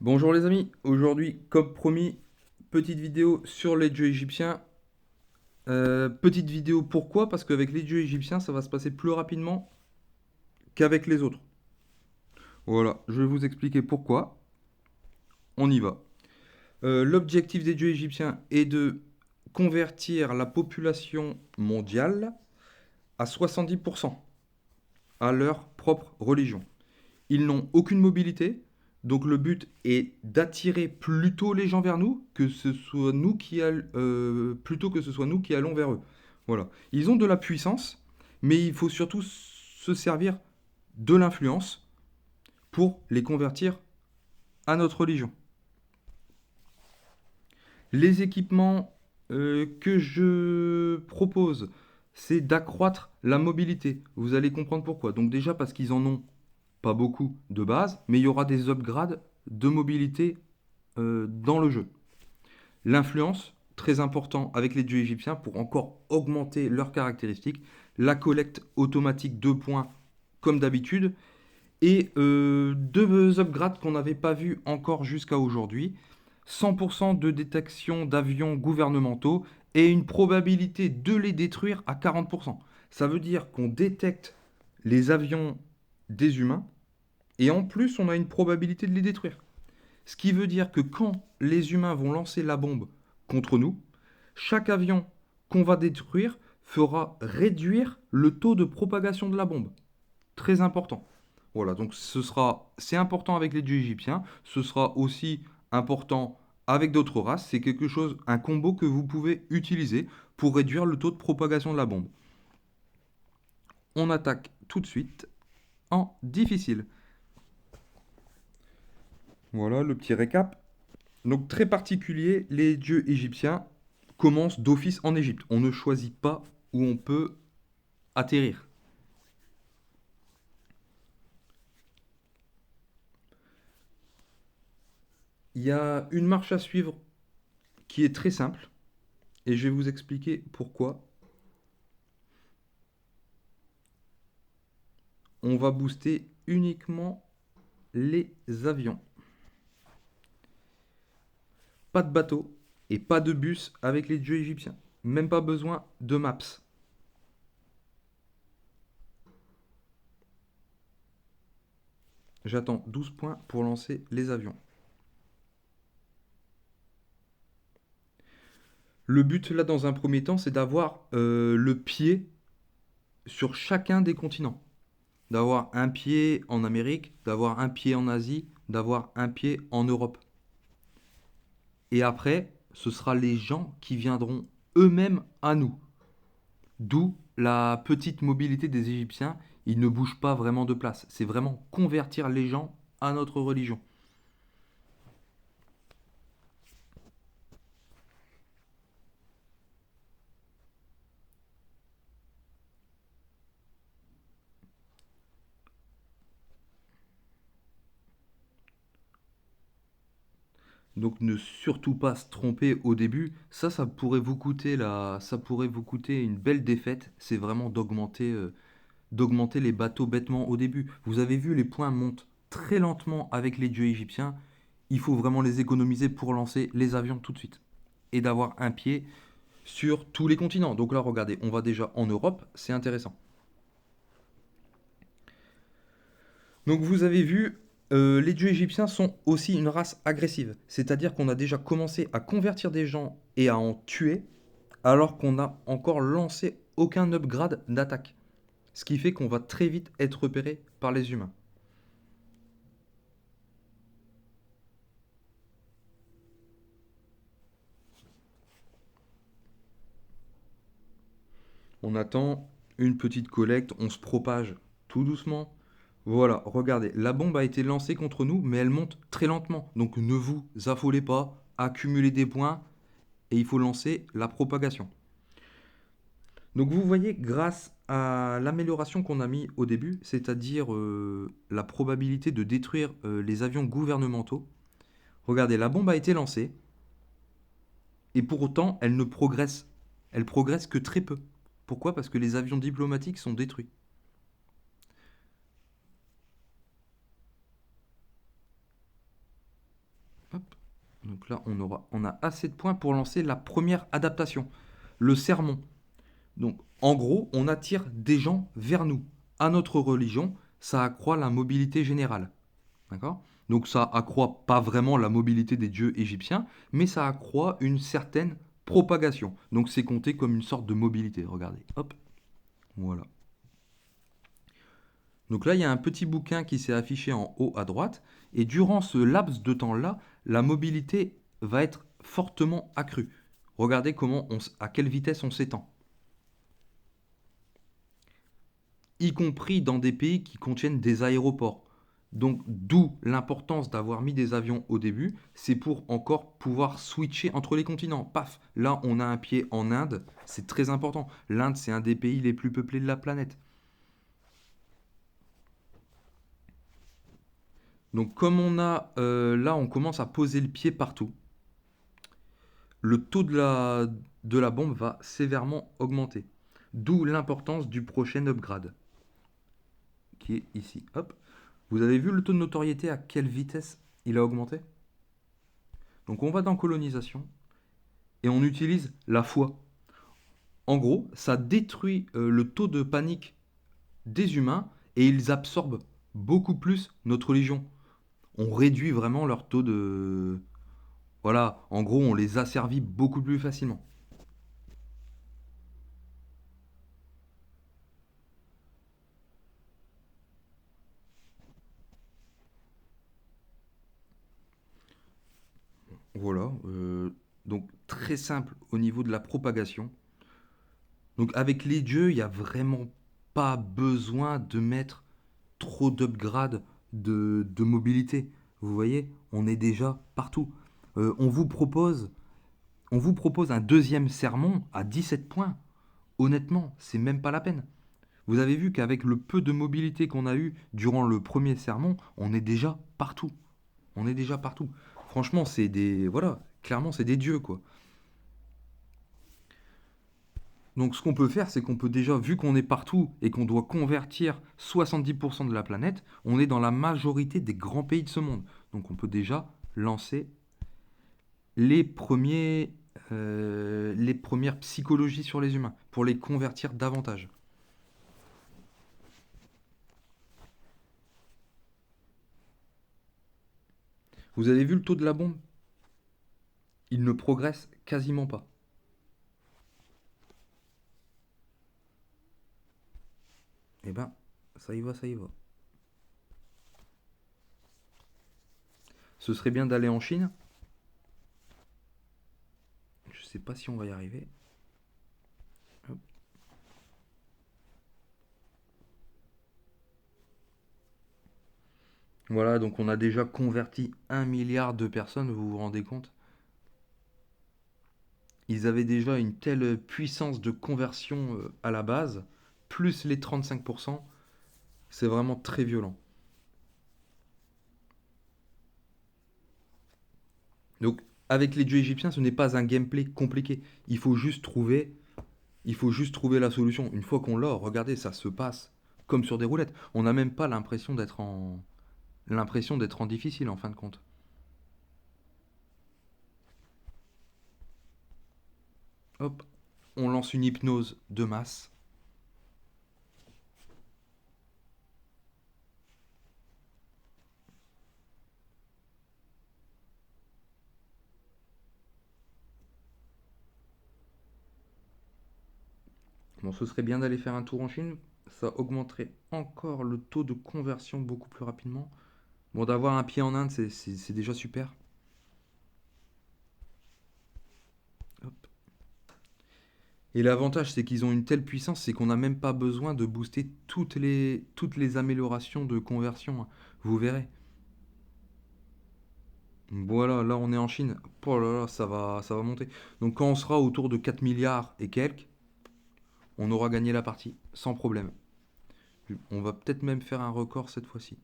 Bonjour les amis, aujourd'hui, comme promis, petite vidéo sur les dieux égyptiens. Petite vidéo pourquoi? Parce qu'avec les dieux égyptiens, ça va se passer plus rapidement qu'avec les autres. Voilà, je vais vous expliquer pourquoi. On y va. L'objectif des dieux égyptiens est de convertir la population mondiale à 70% à leur propre religion. Ils n'ont aucune mobilité, donc le but est d'attirer plutôt les gens vers nous que ce soit nous plutôt que ce soit nous qui allons vers eux. Voilà. Ils ont de la puissance, mais il faut surtout se servir de l'influence pour les convertir à notre religion. Les équipements que je propose, c'est d'accroître la mobilité. Vous allez comprendre pourquoi. Donc déjà parce qu'ils en ont pas beaucoup de base, mais il y aura des upgrades de mobilité dans le jeu. L'influence, très important avec les dieux égyptiens pour encore augmenter leurs caractéristiques. La collecte automatique 2 points comme d'habitude. Et deux upgrades qu'on n'avait pas vu encore jusqu'à aujourd'hui. 100% de détection d'avions gouvernementaux et une probabilité de les détruire à 40%. Ça veut dire qu'on détecte les avions des humains et en plus on a une probabilité de les détruire. Ce qui veut dire que quand les humains vont lancer la bombe contre nous, chaque avion qu'on va détruire fera réduire le taux de propagation de la bombe. Très important. Voilà, donc c'est important avec les dieux égyptiens, ce sera aussi important avec d'autres races, c'est quelque chose, un combo que vous pouvez utiliser pour réduire le taux de propagation de la bombe. On attaque tout de suite en difficile. Voilà le petit récap. Donc très particulier, les dieux égyptiens commencent d'office en Égypte. On ne choisit pas où on peut atterrir. Il y a une marche à suivre qui est très simple et je vais vous expliquer pourquoi. On va booster uniquement les avions. Pas de bateau et pas de bus avec les dieux égyptiens. Même pas besoin de maps. J'attends 12 points pour lancer les avions. Le but là dans un premier temps c'est d'avoir le pied sur chacun des continents. D'avoir un pied en Amérique, d'avoir un pied en Asie, d'avoir un pied en Europe. Et après, ce sera les gens qui viendront eux-mêmes à nous. D'où la petite mobilité des Égyptiens. Ils ne bougent pas vraiment de place. C'est vraiment convertir les gens à notre religion. Donc ne surtout pas se tromper au début. Ça pourrait vous coûter ça pourrait vous coûter une belle défaite. C'est vraiment d'augmenter les bateaux bêtement au début. Vous avez vu, les points montent très lentement avec les dieux égyptiens. Il faut vraiment les économiser pour lancer les avions tout de suite. Et d'avoir un pied sur tous les continents. Donc là, regardez, on va déjà en Europe, c'est intéressant. Donc vous avez vu, les dieux égyptiens sont aussi une race agressive. C'est-à-dire qu'on a déjà commencé à convertir des gens et à en tuer, alors qu'on n'a encore lancé aucun upgrade d'attaque. Ce qui fait qu'on va très vite être repéré par les humains. On attend une petite collecte, on se propage tout doucement. Voilà, regardez, la bombe a été lancée contre nous, mais elle monte très lentement. Donc ne vous affolez pas, accumulez des points et il faut lancer la propagation. Donc vous voyez, grâce à l'amélioration qu'on a mis au début, c'est-à-dire la probabilité de détruire les avions gouvernementaux, regardez, la bombe a été lancée et pour autant elle ne progresse, elle progresse que très peu. Pourquoi? Parce que les avions diplomatiques sont détruits. Donc là, on a assez de points pour lancer la première adaptation, le sermon. Donc, en gros, on attire des gens vers nous, à notre religion. Ça accroît la mobilité générale. D'accord? Donc, ça accroît pas vraiment la mobilité des dieux égyptiens, mais ça accroît une certaine propagation. Donc, c'est compté comme une sorte de mobilité. Regardez, hop, voilà. Donc là, il y a un petit bouquin qui s'est affiché en haut à droite, et durant ce laps de temps-là, la mobilité va être fortement accrue. Regardez à quelle vitesse on s'étend. Y compris dans des pays qui contiennent des aéroports. Donc d'où l'importance d'avoir mis des avions au début, c'est pour encore pouvoir switcher entre les continents. Paf, là on a un pied en Inde, c'est très important. L'Inde, c'est un des pays les plus peuplés de la planète. Donc comme là on commence à poser le pied partout, le taux de la bombe va sévèrement augmenter. D'où l'importance du prochain upgrade, qui est ici. Hop. Vous avez vu le taux de notoriété à quelle vitesse il a augmenté? Donc on va dans colonisation et on utilise la foi. En gros, ça détruit le taux de panique des humains et ils absorbent beaucoup plus notre religion. On réduit vraiment leur taux de... Voilà, en gros, on les asservit beaucoup plus facilement. Voilà, donc très simple au niveau de la propagation. Donc avec les dieux, il n'y a vraiment pas besoin de mettre trop d'upgrades de mobilité. Vous voyez, on est déjà partout. Euh, on, vous propose, on vous propose un deuxième sermon à 17 points. Honnêtement, c'est même pas la peine. Vous avez vu qu'avec le peu de mobilité qu'on a eu durant le premier sermon, on est déjà partout. On est déjà partout. Franchement, c'est des... Voilà, clairement, c'est des dieux, quoi. Donc ce qu'on peut faire, c'est qu'on peut déjà, vu qu'on est partout et qu'on doit convertir 70% de la planète, on est dans la majorité des grands pays de ce monde. Donc on peut déjà lancer les les premières psychologies sur les humains, pour les convertir davantage. Vous avez vu le taux de la bombe? Il ne progresse quasiment pas. Eh ben, ça y va, ça y va. Ce serait bien d'aller en Chine. Je sais pas si on va y arriver. Hop. Voilà, donc on a déjà converti 1 milliard de personnes, vous vous rendez compte? Ils avaient déjà une telle puissance de conversion à la base, plus les 35%, c'est vraiment très violent. Donc, avec les dieux égyptiens, ce n'est pas un gameplay compliqué. Il faut juste trouver la solution. Une fois qu'on l'a, regardez, ça se passe comme sur des roulettes. On n'a même pas l'impression d'être en difficile en fin de compte. Hop, on lance une hypnose de masse. Bon, ce serait bien d'aller faire un tour en Chine. Ça augmenterait encore le taux de conversion beaucoup plus rapidement. Bon, d'avoir un pied en Inde, c'est déjà super. Hop. Et l'avantage, c'est qu'ils ont une telle puissance, c'est qu'on n'a même pas besoin de booster toutes les améliorations de conversion, hein. Vous verrez. Voilà, là on est en Chine. Oh là là, ça va monter. Donc quand on sera autour de 4 milliards et quelques, on aura gagné la partie, sans problème. On va peut-être même faire un record cette fois-ci.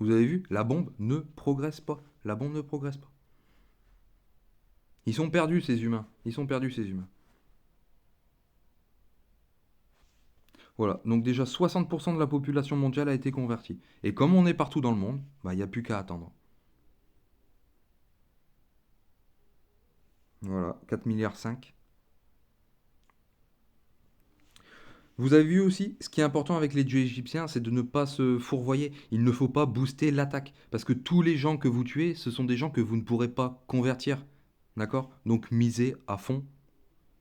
Vous avez vu? La bombe ne progresse pas. La bombe ne progresse pas. Ils sont perdus, ces humains. Ils sont perdus, ces humains. Voilà, donc déjà 60% de la population mondiale a été convertie. Et comme on est partout dans le monde, bah, il n'y a plus qu'à attendre. Voilà, 4 milliards 5. Vous avez vu aussi, ce qui est important avec les dieux égyptiens, c'est de ne pas se fourvoyer. Il ne faut pas booster l'attaque. Parce que tous les gens que vous tuez, ce sont des gens que vous ne pourrez pas convertir. D'accord? Donc misez à fond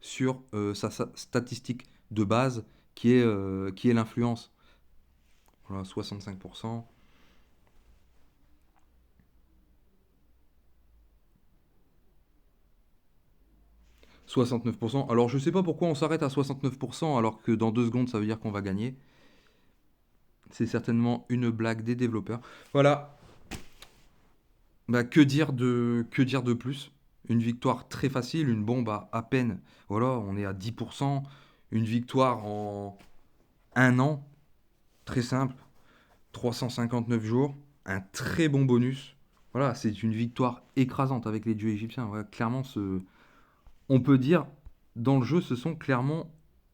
sur sa statistique de base qui est l'influence. Voilà, 65%. 69%. Alors je sais pas pourquoi on s'arrête à 69% alors que dans 2 secondes ça veut dire qu'on va gagner. C'est certainement une blague des développeurs. Voilà, bah, que dire de plus? Une victoire très facile, une bombe à peine. Voilà, on est à 10%. Une victoire en 1 an, très simple. 359 jours, un très bon bonus. Voilà, c'est une victoire écrasante avec les dieux égyptiens. Ouais, clairement, on peut dire, dans le jeu, ce sont clairement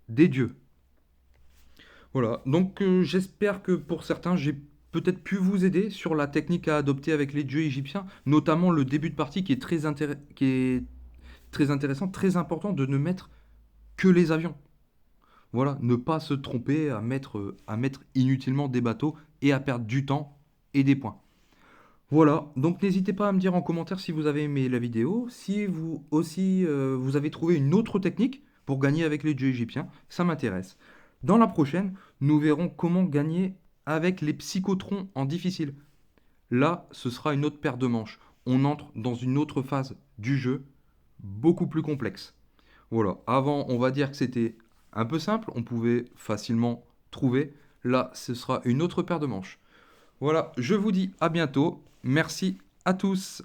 des dieux. Voilà, donc j'espère que pour certains, j'ai peut-être pu vous aider sur la technique à adopter avec les dieux égyptiens, notamment le début de partie qui est très intéressant, très important de ne mettre que les avions. Voilà, ne pas se tromper à mettre inutilement des bateaux et à perdre du temps et des points. Voilà, donc n'hésitez pas à me dire en commentaire si vous avez aimé la vidéo, si vous aussi vous avez trouvé une autre technique pour gagner avec les dieux égyptiens, ça m'intéresse. Dans la prochaine, nous verrons comment gagner avec les psychotrons en difficile. Là, ce sera une autre paire de manches. On entre dans une autre phase du jeu, beaucoup plus complexe. Voilà, avant, on va dire que c'était un peu simple, on pouvait facilement trouver. Là, ce sera une autre paire de manches. Voilà, je vous dis à bientôt. Merci à tous.